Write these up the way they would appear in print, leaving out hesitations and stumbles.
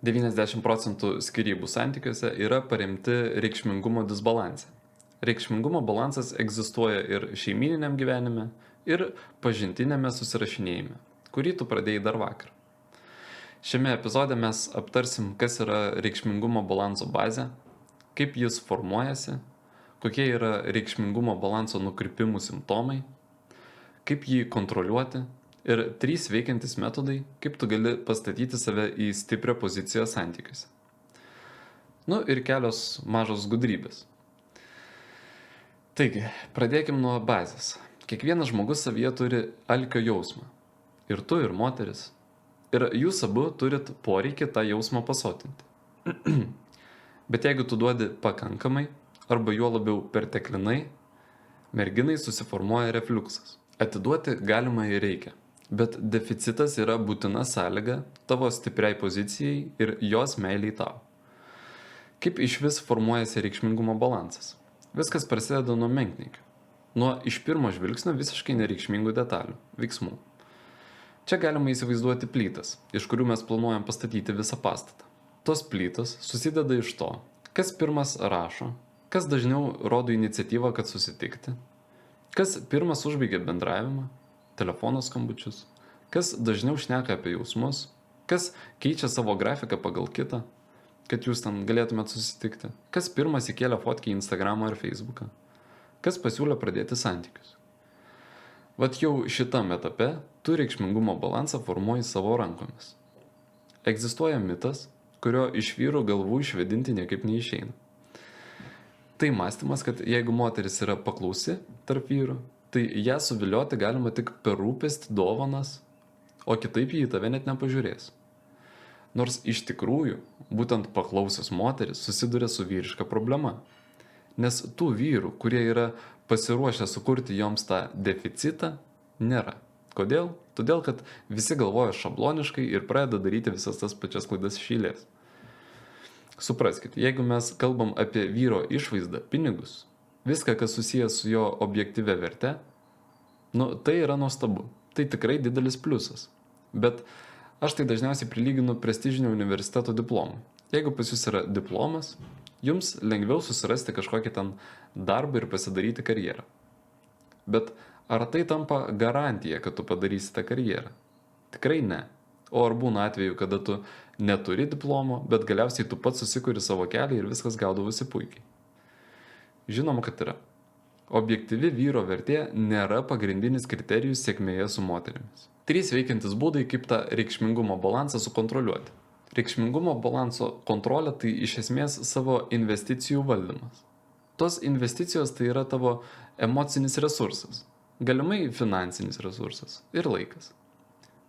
90% skyrybų santykiuose yra paremti reikšmingumo disbalanse. Reikšmingumo balansas egzistuoja ir šeimininiam gyvenime, ir pažintinėme susirašinėjime, kurį tu pradėjai dar vakar. Šiame epizode mes aptarsim, kas yra reikšmingumo balanso bazė, kaip jis formuojasi, kokie yra reikšmingumo balanso nukrypimų simptomai, kaip jį kontroliuoti ir 3 veikiantys metodai, kaip tu gali pastatyti save į stiprią poziciją santykiuose. Ir kelios mažos gudrybės. Taigi, pradėkim nuo bazės. Kiekvienas žmogus savyje turi alkio jausmą. Ir tu, ir moteris. Ir jūs abu turit poreikį tą jausmą pasotinti. Bet jeigu tu duodi pakankamai, arba juo labiau perteklinai, merginai susiformuoja refliuksas. Atiduoti galima ir reikia, bet deficitas yra būtina sąlyga tavo stipriai pozicijai ir jos meiliai tau. Kaip iš vis formuojasi reikšmingumo balansas? Viskas prasideda nuo menkniekių. Nuo iš pirmo žvilgsnio visiškai nereikšmingų detalių, veiksmų. Čia galima įsivaizduoti plytas, iš kurių mes planuojam pastatyti visą pastatą. Tos plytos susideda iš to, kas pirmas rašo, kas dažniau rodo iniciatyvą, kad susitikti, kas pirmas užbaigia bendravimą, telefono skambučius, kas dažniau šneka apie jausmus, kas keičia savo grafiką pagal kitą, kad jūs ten galėtumėt susitikti, kas pirmas įkėlė fotkę į Instagramą ar Facebooką, kas pasiūlė pradėti santykius. Vat jau šitam etape tu reikšmingumo balansą formuoji savo rankomis. Egzistuoja mitas, kurio iš vyrų galvų išvedinti niekaip neišeina. Tai mąstymas, kad jeigu moteris yra paklausi tarp vyrų, tai ją suvilioti galima tik per rūpestį, dovanas, o kitaip jį į tave net nepažiūrės. Nors iš tikrųjų, būtent paklausios moteris susiduria su vyriška problema. Nes tų vyrų, kurie yra pasiruošę sukurti joms tą deficitą, nėra. Kodėl? Todėl, kad visi galvoja šabloniškai ir pradeda daryti visas tas pačias klaidas iš eilės. Supraskite, jeigu mes kalbam apie vyro išvaizdą, pinigus, viską, kas susijęs su jo objektyvia verte, tai yra nuostabu. Tai tikrai didelis pliusas. Bet aš tai dažniausiai prilyginu prestižinio universiteto diplomui. Jeigu pas jūs yra diplomas, jums lengviau susirasti kažkokį ten darbą ir pasidaryti karjerą. Bet ar tai tampa garantija, kad tu padarysi tą karjerą? Tikrai ne. O ar būna atveju, kada tu neturi diplomo, bet galiausiai tu pats susikuri savo kelią ir viskas gaudavosi puikiai? Žinoma, kad yra. Objektyvi vyro vertė nėra pagrindinis kriterijus sėkmėje su moterimis. 3 veikiantis būdai, kaip tą reikšmingumo balansą sukontroliuoti. Reikšmingumo balanso kontrolė tai iš esmės savo investicijų valdymas. Tos investicijos tai yra tavo emocinis resursas, galimai finansinis resursas ir laikas,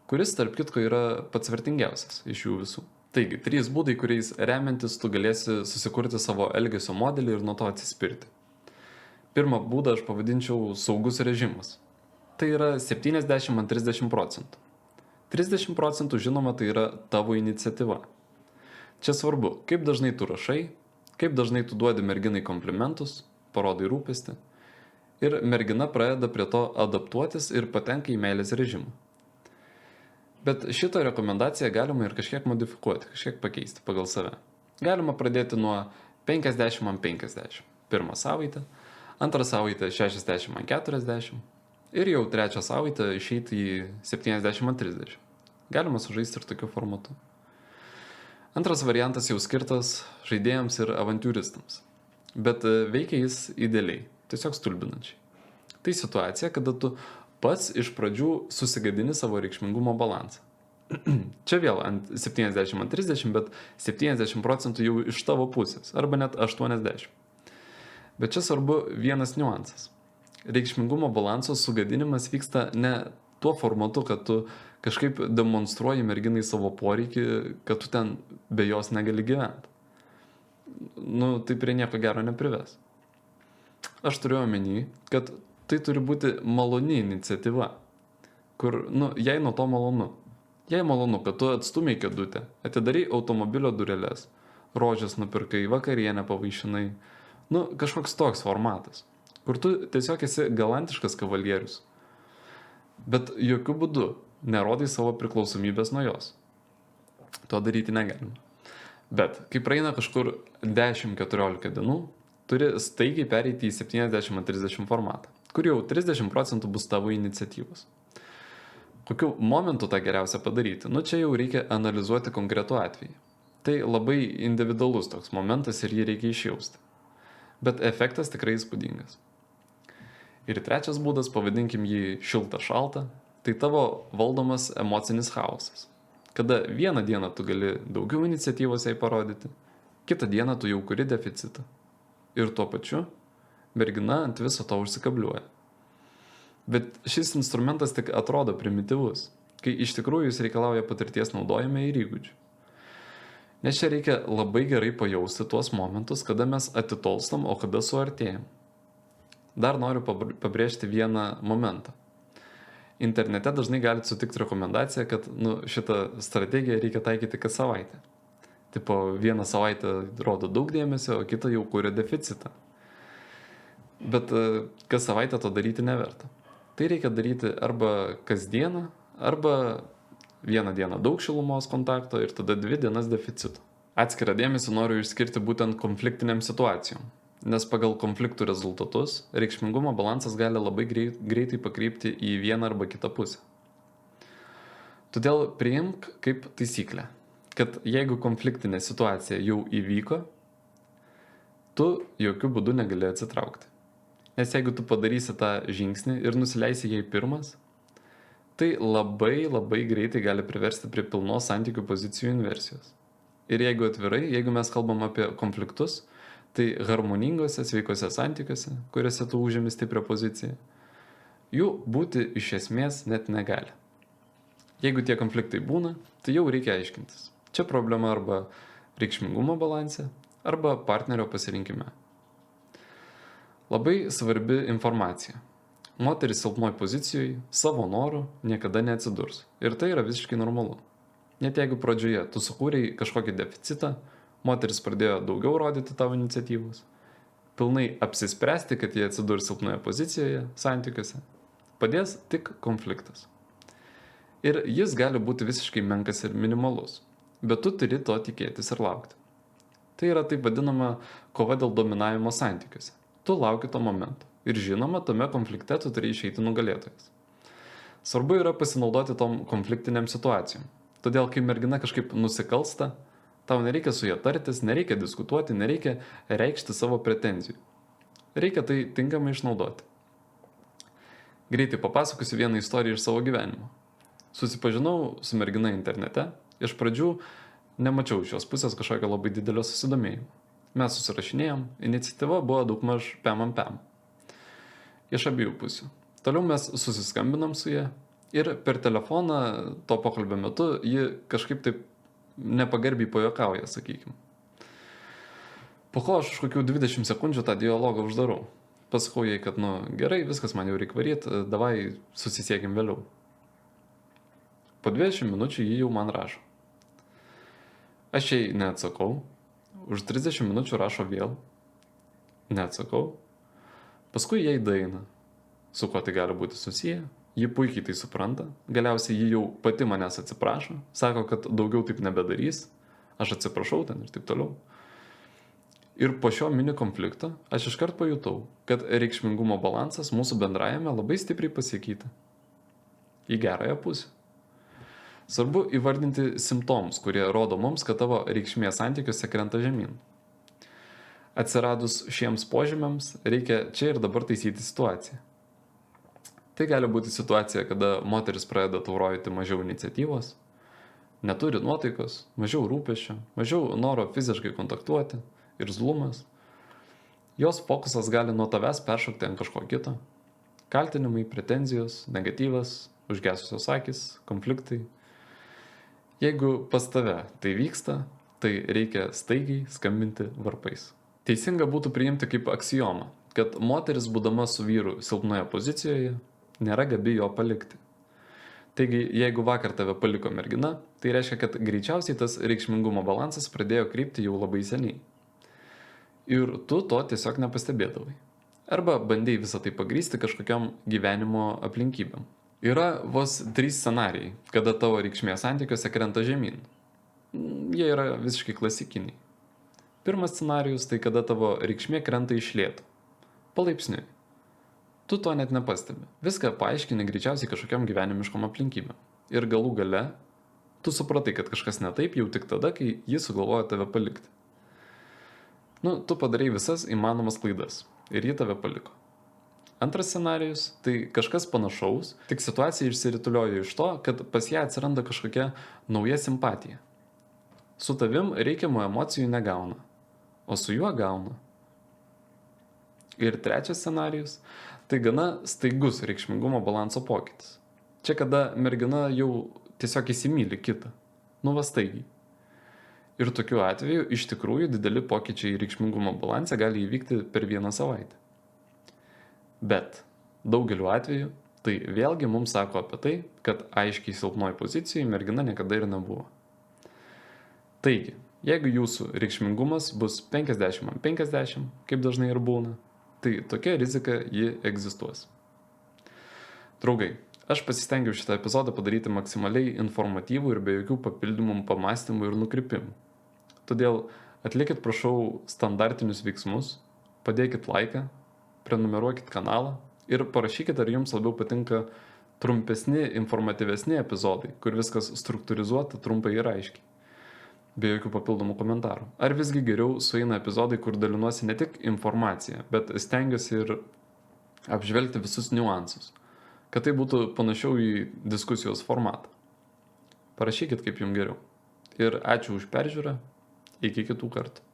kuris tarp kitko yra pats vertingiausias iš jų visų. Taigi, 3 būdai, kuriais remiantis tu galėsi susikurti savo elgesio modelį ir nuo to atsispirti. Pirmą būdą aš pavadinčiau saugus režimas. Tai yra 70-30%. 30% žinoma tai yra tavo iniciatyva. Čia svarbu, kaip dažnai tu rašai, kaip dažnai tu duodi merginai komplimentus, parodai rūpestį. Ir mergina pradeda prie to adaptuotis ir patenka į meilės režimą. Bet šitą rekomendaciją galima ir kažkiek modifikuoti, kažkiek pakeisti pagal save. Galima pradėti nuo 50-50. Pirmą savaitę, antrą savaitę 60-40. Ir jau 3 savaitę išeiti į 70-30. Galima sužaisti ir tokiu formatu. Antras variantas jau skirtas žaidėjams ir avantiūristams. Bet veikia jis idealiai, tiesiog stulbinančiai. Tai situacija, kada tu pats iš pradžių susigadini savo reikšmingumo balansą. Čia vėl ant 70-30, bet 70% jau iš tavo pusės, arba net 80%. Bet čia svarbu vienas niuansas. Reikšmingumo balanso sugadinimas vyksta ne tuo formatu, kad tu kažkaip demonstruoji merginai savo poreikį, kad tu ten be jos negali gyventi. Tai prie nieko gero neprives. Aš turiu omeny, kad tai turi būti maloni iniciatyva, kur, jai nuo to malonu. Jai malonu, kad tu atstumiai kėdutę, atidarai automobilio dureles, rožės nupirkai, vakarienę pavaišinai, kažkoks toks formatas, kur tu tiesiog esi galantiškas kavalierius. Bet jokių būdų nerodai savo priklausomybės nuo jos. To daryti negalima. Bet kai praeina kažkur 10-14 dienų, turi staigiai pereiti į 70-30 formatą, kur jau 30% bus tavo iniciatyvos. Kokiu momentu tą geriausia padaryti? Čia jau reikia analizuoti konkretų atvejį. Tai labai individualus toks momentas ir jį reikia išjausti. Bet efektas tikrai įspūdingas. Ir trečias būdas, pavadinkim jį šilta-šalta, tai tavo valdomas emocinis chaosas. Kada vieną dieną tu gali daugiau iniciatyvos jai parodyti, kitą dieną tu jau kuri deficitą. Ir tuo pačiu mergina ant viso to užsikabliuoja. Bet šis instrumentas tik atrodo primityvus, kai iš tikrųjų jis reikalauja patirties naudojime ir įgūdžių. Nes čia reikia labai gerai pajausti tuos momentus, kada mes atitolstam, o kada suartėjam. Dar noriu pabrėžti vieną momentą. Internete dažnai galite sutikti rekomendaciją, kad šitą strategiją reikia taikyti kas savaitę. Tipo, vieną savaitę rodo daug dėmesio, o kitą jau kuria deficitą. Bet kas savaitę to daryti neverta. Tai reikia daryti arba kasdieną, arba vieną dieną daug šilumos kontakto ir tada 2 dienas deficito. Atskirą dėmesį noriu išskirti būtent konfliktiniam situacijom. Nes pagal konfliktų rezultatus reikšmingumo balansas gali labai greitai pakrypti į vieną arba kitą pusę. Todėl priimk kaip taisyklę, kad jeigu konfliktinė situacija jau įvyko, tu jokių būdų negali atsitraukti. Nes jeigu tu padarysi tą žingsnį ir nusileisi jai pirmas, tai labai greitai gali priversti prie pilnos santykių pozicijų inversijos. Ir jeigu atvirai, jeigu mes kalbam apie konfliktus, tai harmoningose, sveikose santykiuose, kuriuose tu užimi stiprią poziciją, jų būti iš esmės net negali. Jeigu tie konfliktai būna, tai jau reikia aiškintis. Čia problema arba reikšmingumo balanse, arba partnerio pasirinkime. Labai svarbi informacija. Moteris silpnoj pozicijoje savo norų niekada neatsidurs. Ir tai yra visiškai normalu. Net jeigu pradžioje tu sukūrei kažkokį deficitą, moteris pradėjo daugiau rodyti tavo iniciatyvos, pilnai apsispręsti, kad jie atsidurs silpnoje pozicijoje, santykiuose, padės tik konfliktas. Ir jis gali būti visiškai menkas ir minimalus, bet tu turi to tikėtis ir laukti. Tai yra taip vadinama kova dėl dominavimo santykiuose. Tu lauki to momento ir žinoma, tame konflikte tu turi išeiti nugalėtojas. Svarbu yra pasinaudoti tom konfliktiniam situacijom. Todėl, kai mergina kažkaip nusikalsta, tau nereikia su ja tartis, nereikia diskutuoti, nereikia reikšti savo pretenzijų. Reikia tai tinkamai išnaudoti. Greitai papasakosiu vieną istoriją iš savo gyvenimo. Susipažinau su mergina internete. Iš pradžių nemačiau iš jos pusės kažkokio labai didelio susidomėjimo. Mes susirašinėjom, iniciatyva buvo daugmaž pem. Iš abiejų pusių. Toliau mes susiskambinam su ja ir per telefoną to pokalbio metu ji kažkaip taip nepagarbiai pajokauja, sakykim. Po ko aš už kokių 20 sekundžių tą dialogą uždarau. Pasakau jai, kad gerai, viskas man jau reikia varyti, davai susisiekim vėliau. Po 20 minučių ji jau man rašo. Aš jai neatsakau, už 30 minučių rašo vėl, neatsakau. Paskui jai daina, su kuo tai gali būti susiję, ji puikiai tai supranta, galiausiai ji jau pati manęs atsiprašo, sako, kad daugiau taip nebedarys, aš atsiprašau ten ir taip toliau. Ir po šio mini konflikto aš iškart pajutau, kad reikšmingumo balansas mūsų bendrajame labai stipriai pasikeitė. Į gerąją pusę. Svarbu įvardinti simptomus, kurie rodo mums, kad tavo reikšmė santykiuose krenta žemyn. Atsiradus šiems požymiams, reikia čia ir dabar taisyti situaciją. Tai gali būti situacija, kada moteris pradeda tau rodyti mažiau iniciatyvos, neturi nuotaikos, mažiau rūpesčio, mažiau noro fiziškai kontaktuoti, irzlumas. Jos fokusas gali nuo tavęs peršokti ant kažko kito. Kaltinimai, pretenzijos, negatyvas, užgesusios akys, konfliktai. Jeigu pas tave tai vyksta, tai reikia staigiai skambinti varpais. Teisinga būtų priimti kaip aksiomą, kad moteris, būdama su vyru silpnoje pozicijoje, nėra gabi jo palikti. Taigi, jeigu vakar tave paliko mergina, tai reiškia, kad greičiausiai tas reikšmingumo balansas pradėjo krypti jau labai seniai. Ir tu to tiesiog nepastebėdavai. Arba bandėjai visą tai pagrįsti kažkokiam gyvenimo aplinkybėm. Yra vos 3 scenarijai, kada tavo reikšmė santykiuose krenta žemyn. Jie yra visiškai klasikiniai. Pirmas scenarijus tai kada tavo reikšmė krenta iš lėto. Palaipsniui. Tu to net nepastebi. Viską paaiškini greičiausiai kažkokiam gyvenimiškom aplinkybėm. Ir galų gale tu supratai, kad kažkas ne taip jau tik tada, kai jis sugalvojo tave palikti. Tu padarai visas įmanomas klaidas ir ji tave paliko. Antras scenarijus tai kažkas panašaus, tik situacija išsirituliojo iš to, kad pas ją atsiranda kažkokia nauja simpatija. Su tavim reikiamų emocijų negauna, o su juo gauna. Ir trečias scenarijus tai gana staigus reikšmingumo balanso pokytis. Čia kada mergina jau tiesiog įsimyli kitą. Va staigiai. Ir tokiu atveju iš tikrųjų dideli pokyčiai reikšmingumo balanse gali įvykti per vieną savaitę. Bet daugeliu atveju tai vėlgi mums sako apie tai, kad aiškiai silpnoj pozicijai mergina niekada ir nebuvo. Taigi, jeigu jūsų reikšmingumas bus 50/50, kaip dažnai ir būna, tai tokia rizika ji egzistuos. Draugai, aš pasistengiau šitą epizodą padaryti maksimaliai informatyvų ir be jokių papildomų pamastymų ir nukrypimų. Todėl atlikit, prašau, standartinius veiksmus, padėkit laiką, prenumeruokit kanalą ir parašykit, ar jums labiau patinka trumpesni, informatyvesni epizodai, kur viskas struktūrizuota, trumpai ir aiškiai, be jokių papildomų komentarų. Ar visgi geriau sueina epizodai, kur dalinuosi ne tik informaciją, bet stengiuosi ir apžvelgti visus niuansus, kad tai būtų panašiau į diskusijos formatą. Parašykit, kaip jums geriau. Ir ačiū už peržiūrą. Iki kitų kartų.